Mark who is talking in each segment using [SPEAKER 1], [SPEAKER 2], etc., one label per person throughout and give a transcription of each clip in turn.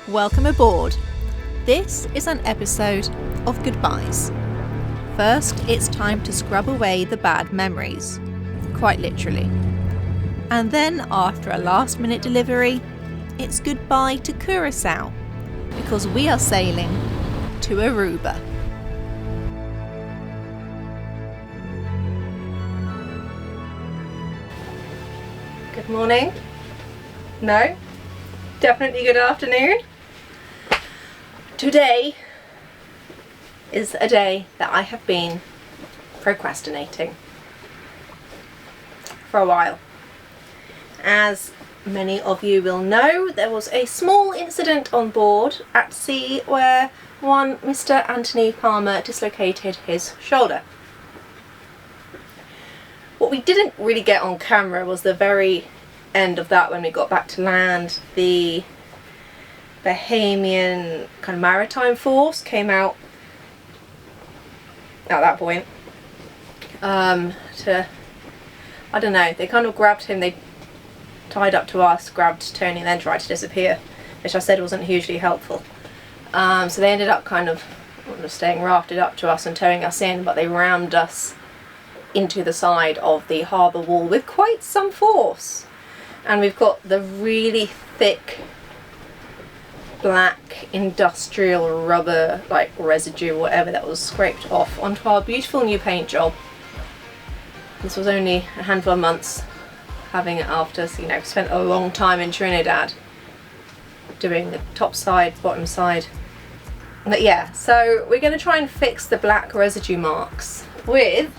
[SPEAKER 1] Welcome aboard. This is an episode of Goodbyes. First, it's time to scrub away the bad memories, quite literally. And then, after a last-minute delivery, it's goodbye to Curacao, because we are sailing to Aruba. Good morning. No? Definitely good afternoon. Today is a day that I have been procrastinating for a while. As many of you will know, there was a small incident on board at sea where one Mr. Anthony Palmer dislocated his shoulder. What we didn't really get on camera was the very end of that when we got back to land. The Bahamian kind of maritime force came out at that point to, I don't know, they kind of grabbed him, they tied up to us, grabbed Tony and then tried to disappear, which I said wasn't hugely helpful. So they ended up kind of staying rafted up to us and towing us in, but they rammed us into the side of the harbour wall with quite some force. And we've got the really thick black industrial rubber like residue or whatever that was scraped off onto our beautiful new paint job. This was only a handful of months having it after, so, you know, spent a long time in Trinidad doing the top side, bottom side. But yeah, so we're going to try and fix the black residue marks with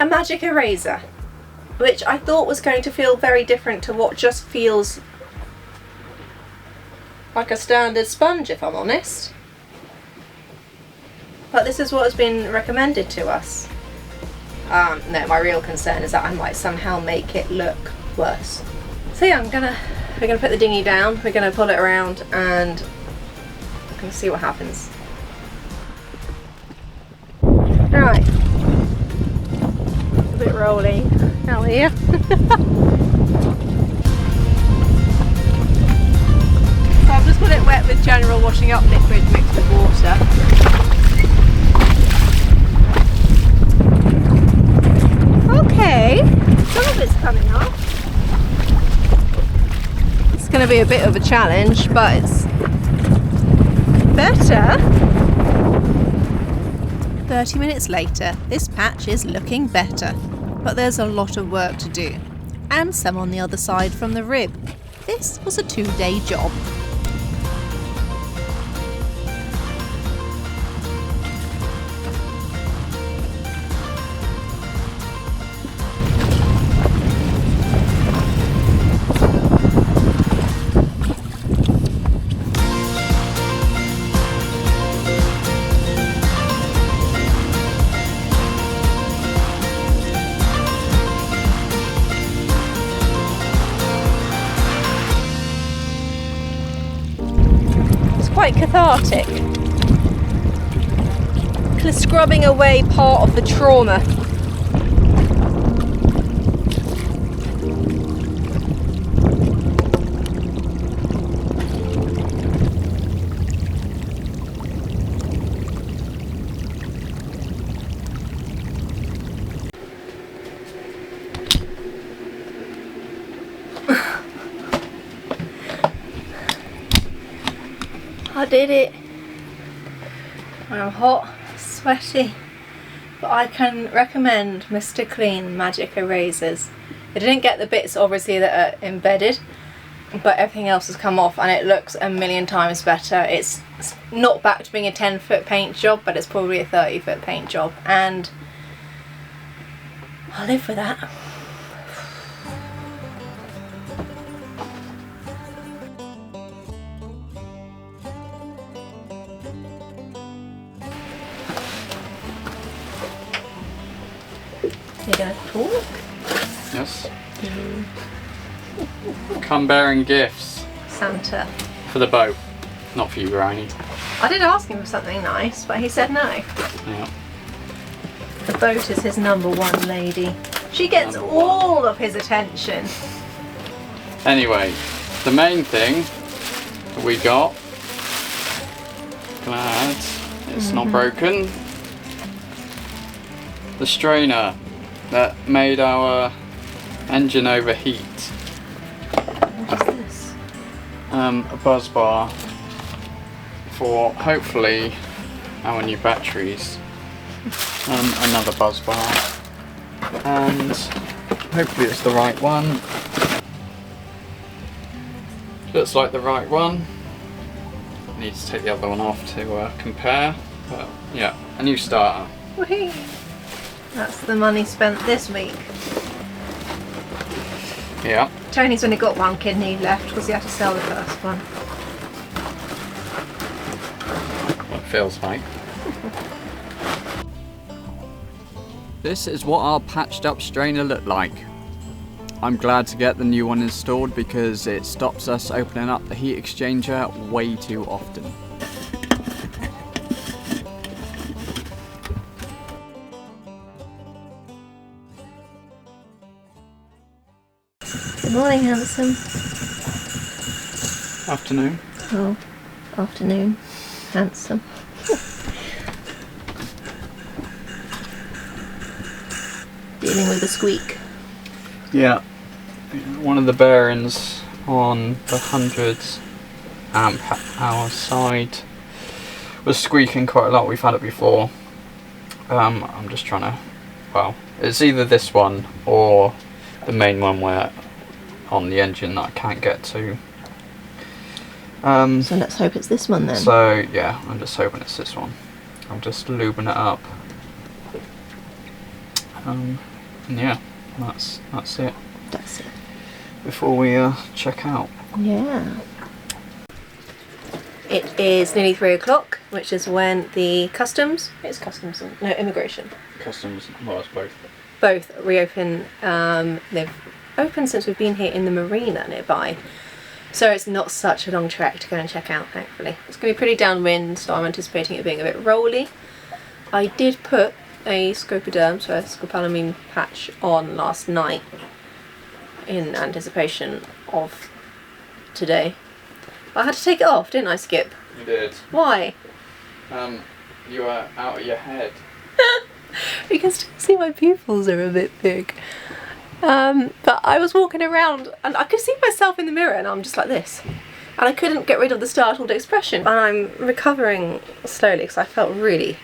[SPEAKER 1] a magic eraser, which I thought was going to feel very different to what just feels like a standard sponge, if I'm honest. But this is what has been recommended to us. No, my real concern is that I might somehow make it look worse. So yeah, we're gonna put the dinghy down, we're gonna pull it around and we're gonna see what happens. Right. A bit rolling out here. So I've just got it wet with general washing up liquid mixed with water. Okay, some of it's coming off. It's going to be a bit of a challenge, but it's better. 30 minutes later, this patch is looking better, but there's a lot of work to do, and some on the other side from the rib. This was a 2-day job. Quite cathartic. Kind of scrubbing away part of the trauma. I did it. I'm hot, sweaty, but I can recommend Mr. Clean magic erasers. I didn't get the bits obviously that are embedded, but everything else has come off and it looks a million times better. It's not back to being a 10-foot paint job, but it's probably a 30-foot paint job, and I'll live with that. You're gonna talk?
[SPEAKER 2] Yes. Come bearing gifts.
[SPEAKER 1] Santa.
[SPEAKER 2] For the boat. Not for you, Briny.
[SPEAKER 1] I did ask him for something nice, but he said no.
[SPEAKER 2] Yeah.
[SPEAKER 1] The boat is his number one lady. She gets all of his attention.
[SPEAKER 2] Anyway, the main thing that we got, glad it's not broken, the strainer that made our engine overheat.
[SPEAKER 1] What is this?
[SPEAKER 2] A buzz bar for hopefully our new batteries. Another buzz bar, and hopefully it's the right one. Looks like the right one. Need to take the other one off to compare, but yeah, a new starter.
[SPEAKER 1] Whee! That's the money spent this week.
[SPEAKER 2] Yeah.
[SPEAKER 1] Tony's only got one kidney left because he had to sell the first one.
[SPEAKER 2] What it feels like. This is what our patched up strainer looked like. I'm glad to get the new one installed because it stops us opening up the heat exchanger way too often.
[SPEAKER 1] Good morning, handsome.
[SPEAKER 2] Afternoon.
[SPEAKER 1] Oh, afternoon, handsome. Dealing with a squeak.
[SPEAKER 2] Yeah. One of the bearings on the 100 amp hour side was squeaking quite a lot. We've had it before. I'm just trying to, well, it's either this one or the main one where on the engine that I can't get to.
[SPEAKER 1] So let's hope it's this one then.
[SPEAKER 2] So yeah, I'm just hoping it's this one. I'm just lubing it up. And yeah, that's it.
[SPEAKER 1] That's it.
[SPEAKER 2] Before we check out.
[SPEAKER 1] Yeah. It is nearly 3 o'clock, which is when the customs, immigration.
[SPEAKER 2] Customs, well, it's both.
[SPEAKER 1] Both reopen. They've opened since we've been here in the marina nearby. So it's not such a long trek to go and check out, thankfully. It's going to be pretty downwind, so I'm anticipating it being a bit rolly. I did put a scopoderm, so a scopolamine patch on last night in anticipation of today. But I had to take it off, didn't I, Skip?
[SPEAKER 2] You did.
[SPEAKER 1] Why?
[SPEAKER 2] You were out of your head.
[SPEAKER 1] You can still see my pupils are a bit big. But I was walking around and I could see myself in the mirror and I'm just like this. And I couldn't get rid of the startled expression. And I'm recovering slowly because I felt really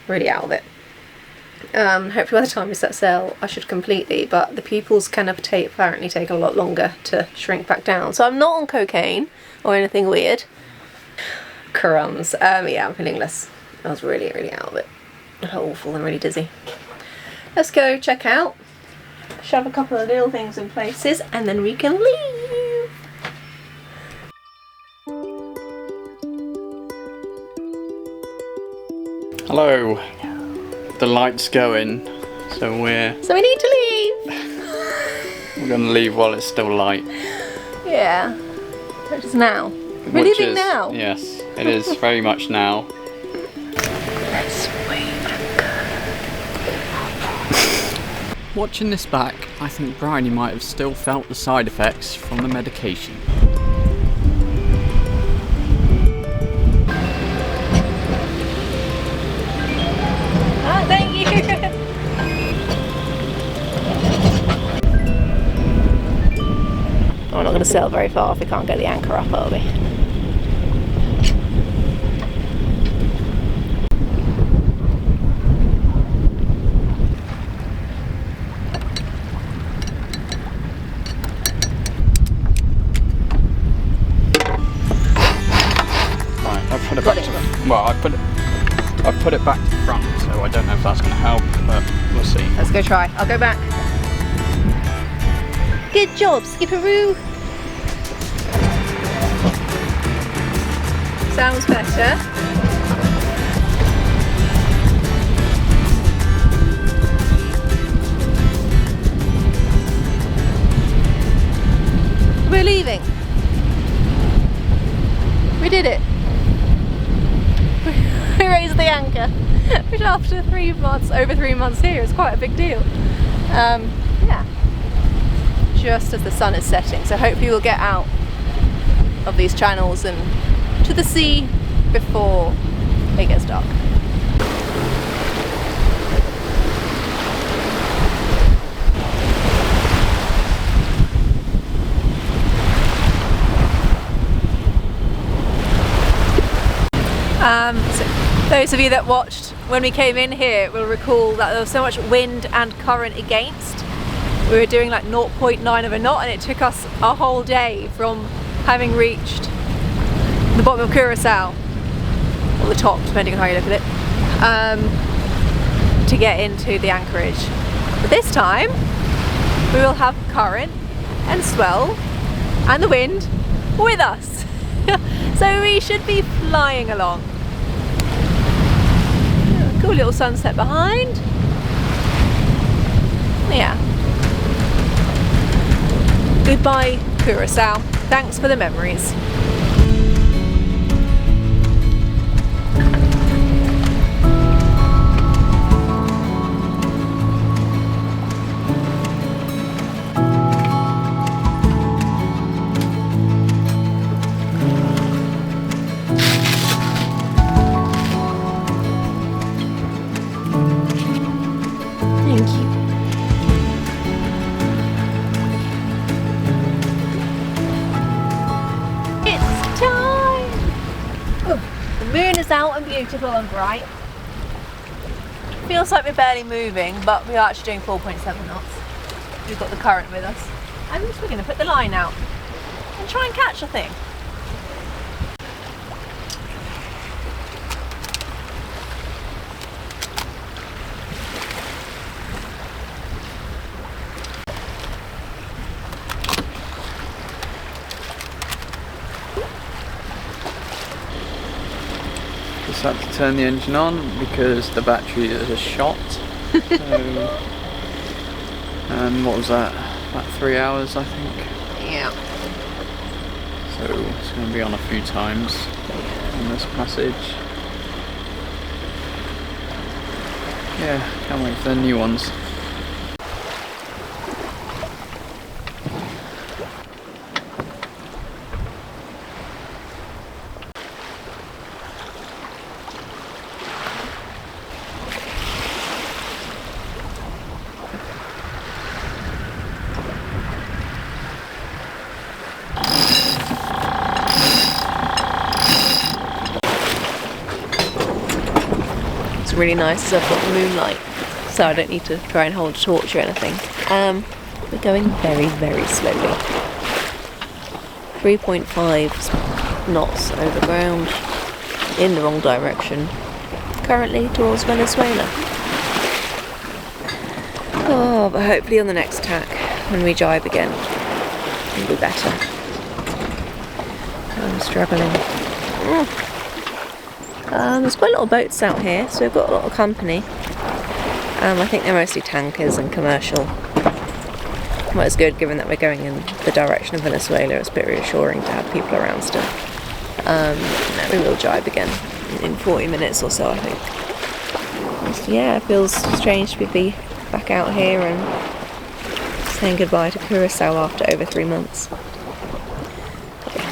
[SPEAKER 1] out of it. Hopefully by the time we set sail I should completely, but the pupils can apparently take a lot longer to shrink back down. So I'm not on cocaine or anything weird. Crumbs. Yeah, I'm feeling less. I was really out of it. I felt awful and really dizzy. Let's go check out. Shove a couple of little things in places and then we can leave.
[SPEAKER 2] Hello. The light's going, so we
[SPEAKER 1] need to leave.
[SPEAKER 2] We're gonna leave while it's still light.
[SPEAKER 1] Yeah. Which is now. We're leaving now.
[SPEAKER 2] Yes, it is very much now.
[SPEAKER 1] Let's wait.
[SPEAKER 2] Watching this back, I think Bryony might have still felt the side effects from the medication.
[SPEAKER 1] Ah, thank you. We're not going to sail very far if we can't get the anchor up, are we?
[SPEAKER 2] Put it back to, well, I've put it back to front, so I don't know if that's going to help, but we'll see.
[SPEAKER 1] Let's go try. I'll go back. Good job, Skipperoo. Sounds better. We're leaving. We did it. We raised the anchor, which after over 3 months here is quite a big deal. Yeah. just as the sun is setting, so hopefully we'll get out of these channels and to the sea before it gets dark. So those of you that watched when we came in here will recall that there was so much wind and current against. We were doing like 0.9 of a knot, and it took us a whole day from having reached the bottom of Curacao, or the top depending on how you look at it, to get into the anchorage. But this time we will have current and swell and the wind with us. So we should be flying along. Cool little sunset behind. Yeah. Goodbye, Curacao. Thanks for the memories. Thank you. It's time! Oh, the moon is out and beautiful and bright. Feels like we're barely moving, but we are actually doing 4.7 knots. We've got the current with us. And we're going to put the line out and try and catch a thing.
[SPEAKER 2] Just had to turn the engine on because the battery is a shot. So, and what was that? About 3 hours, I think.
[SPEAKER 1] Yeah.
[SPEAKER 2] So it's going to be on a few times in this passage. Yeah, can't wait for the new ones.
[SPEAKER 1] Really nice as I've got the moonlight, so I don't need to try and hold a torch or anything. We're going very, very slowly. 3.5 knots over ground in the wrong direction, currently towards Venezuela. Oh, but hopefully on the next tack, when we jibe again, it'll be better. I'm struggling. There's quite a lot of boats out here, so we've got a lot of company. I think they're mostly tankers and commercial. Well, it's good given that we're going in the direction of Venezuela. It's a bit reassuring to have people around still. We will jibe again in 40 minutes or so, I think. Yeah, it feels strange to be back out here and saying goodbye to Curacao after over 3 months.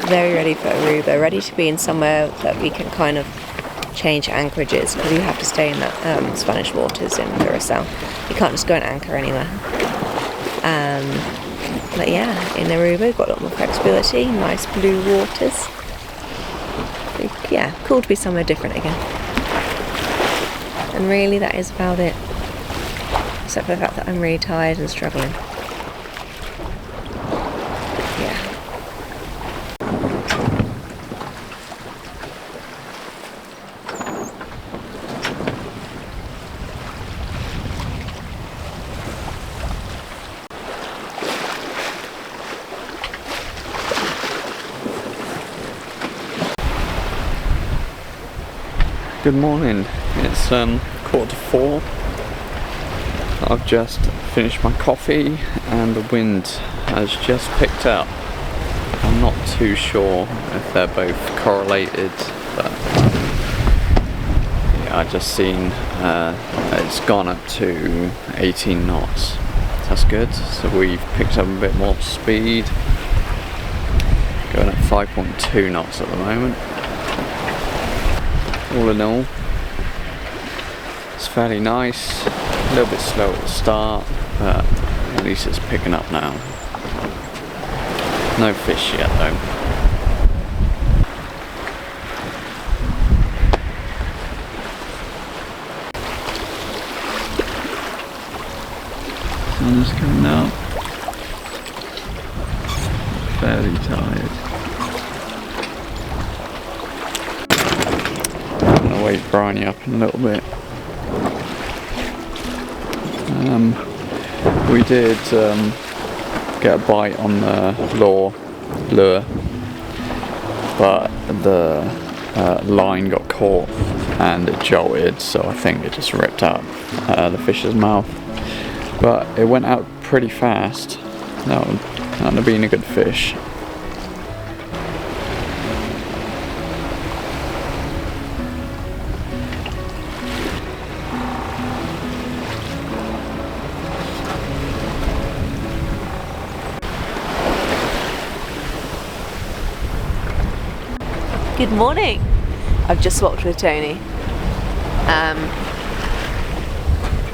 [SPEAKER 1] Very ready for Aruba, ready to be in somewhere that we can kind of change anchorages, because you have to stay in that Spanish waters in Curacao. You can't just go and anchor anywhere. But yeah, in Aruba we've got a lot more flexibility, nice blue waters. Yeah, cool to be somewhere different again. And really that is about it. Except for the fact that I'm really tired and struggling. Yeah.
[SPEAKER 2] Good morning, it's 4:15. I've just finished my coffee and the wind has just picked up. I'm not too sure if they're both correlated, but yeah, I've just seen it's gone up to 18 knots. that's good. So we've picked up a bit more speed. Going at 5.2 knots at the moment. All in all, it's fairly nice. A little bit slow at the start, but at least it's picking up now. No fish yet though. Sun is coming out. Fairly tired. I'm gonna wake Bryony up in a little bit. We did get a bite on the lure, but the line got caught and it jolted, so I think it just ripped out the fish's mouth. But it went out pretty fast. That would have been a good fish.
[SPEAKER 1] Good morning. I've just swapped with Tony.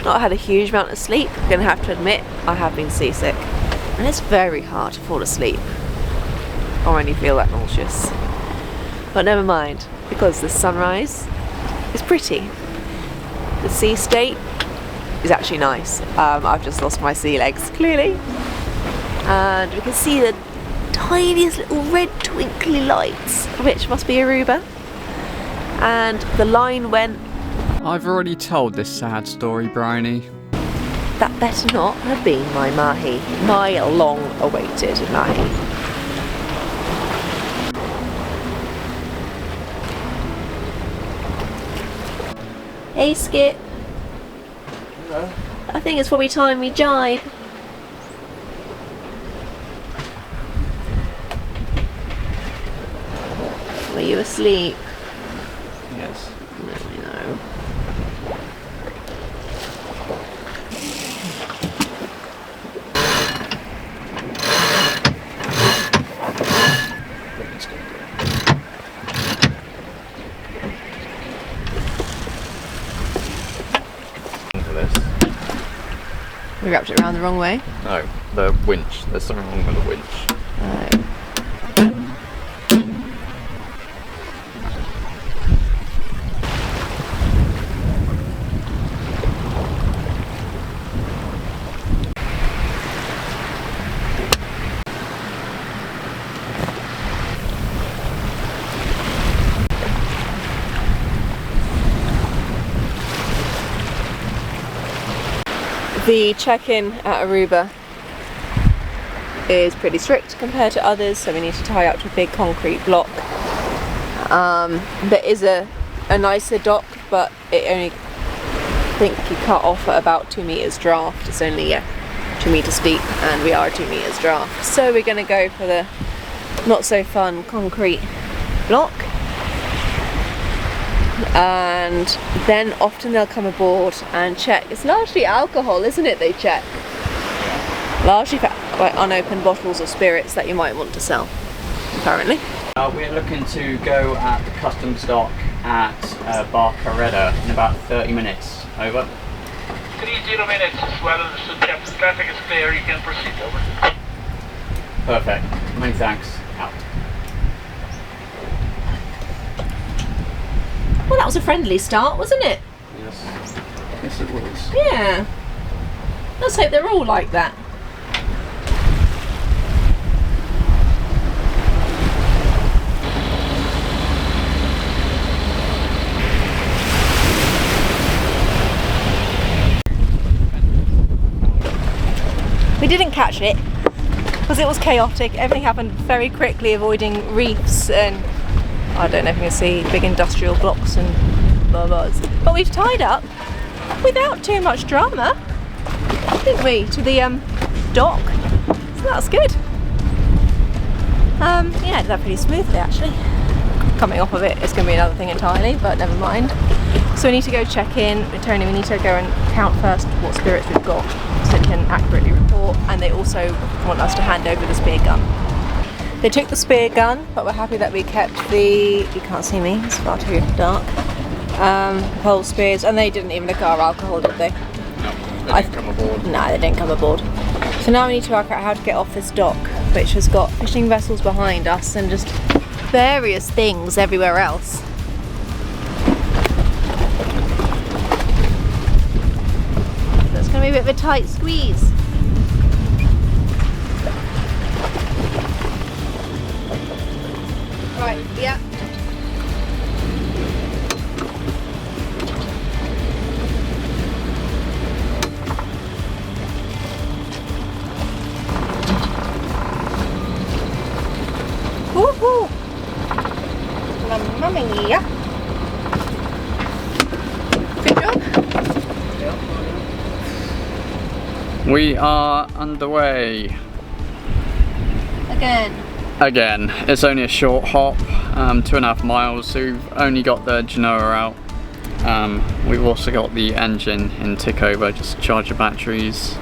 [SPEAKER 1] Not had a huge amount of sleep. I'm gonna have to admit I have been seasick, and it's very hard to fall asleep or when you feel that nauseous. But never mind, because the sunrise is pretty. The sea state is actually nice. I've just lost my sea legs, clearly, and we can see the tiniest little red twinkly lights, which must be Aruba, and the line went.
[SPEAKER 2] I've already told this sad story, Bryony.
[SPEAKER 1] That better not have been my mahi, my long-awaited mahi. Hey Skip.
[SPEAKER 3] Hello.
[SPEAKER 1] I think it's probably time we jibe. Were you asleep?
[SPEAKER 3] Yes.
[SPEAKER 1] No, I know.
[SPEAKER 3] For this.
[SPEAKER 1] We wrapped it around the wrong way.
[SPEAKER 3] No, the winch. There's something wrong with the winch.
[SPEAKER 1] Oh. The check-in at Aruba is pretty strict compared to others, so we need to tie up to a big concrete block. There is a nicer dock, but it only, I think you cut off at about 2 meters draft. It's only 2 meters deep, and we are 2 meters draft. So we're going to go for the not so fun concrete block. And then often they'll come aboard and check. It's largely alcohol, isn't it, they check? Largely for unopened bottles of spirits that you might want to sell, apparently.
[SPEAKER 2] We're looking to go at the customs dock at Barcarena in about 30 minutes. Over.
[SPEAKER 4] 30 minutes, well understood, Captain. Traffic is clear, you can proceed, over.
[SPEAKER 2] Perfect. Many thanks. Out.
[SPEAKER 1] Well, that was a friendly start, wasn't it?
[SPEAKER 2] Yes. Yes, it was.
[SPEAKER 1] Yeah. Let's hope they're all like that. We didn't catch it because it was chaotic. Everything happened very quickly, avoiding reefs and I don't know if you can see big industrial blocks and blah blahs. But we've tied up without too much drama, didn't we, to the dock? So that's good. Yeah, it did that pretty smoothly actually. Coming off of it, it's going to be another thing entirely, but never mind. So we need to go check in. Tony, we need to go and count first what spirits we've got, just in can accurately report, and they also want us to hand over the spear gun. They took the spear gun, but we're happy that we kept the, you can't see me, it's far too dark, pole spears, and they didn't even look at our alcohol, did they?
[SPEAKER 3] No, they didn't come aboard.
[SPEAKER 1] No, they didn't come aboard. So now we need to work out how to get off this dock, which has got fishing vessels behind us and just various things everywhere else. So it's going to be a bit of a tight squeeze. Right, yeah. Woohoo! Mamma mia! Good job.
[SPEAKER 2] We are underway. Again, it's only a short hop, 2.5 miles, so we've only got the Genoa out. We've also got the engine in tick over, just to charge the batteries,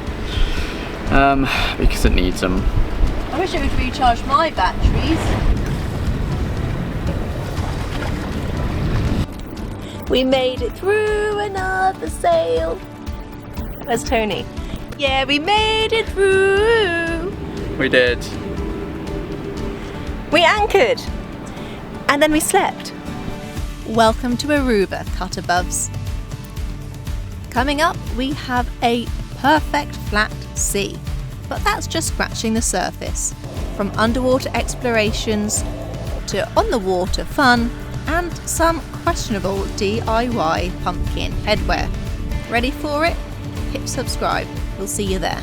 [SPEAKER 2] because it needs them.
[SPEAKER 1] I wish it would recharge my batteries. We made it through another sail. Where's Tony? Yeah, we made it through.
[SPEAKER 2] We did.
[SPEAKER 1] We anchored. And then we slept. Welcome to Aruba, Cutterbugs. Coming up, we have a perfect flat sea. But that's just scratching the surface. From underwater explorations to on the water fun and some questionable DIY pumpkin headwear. Ready for it? Hit subscribe. We'll see you there.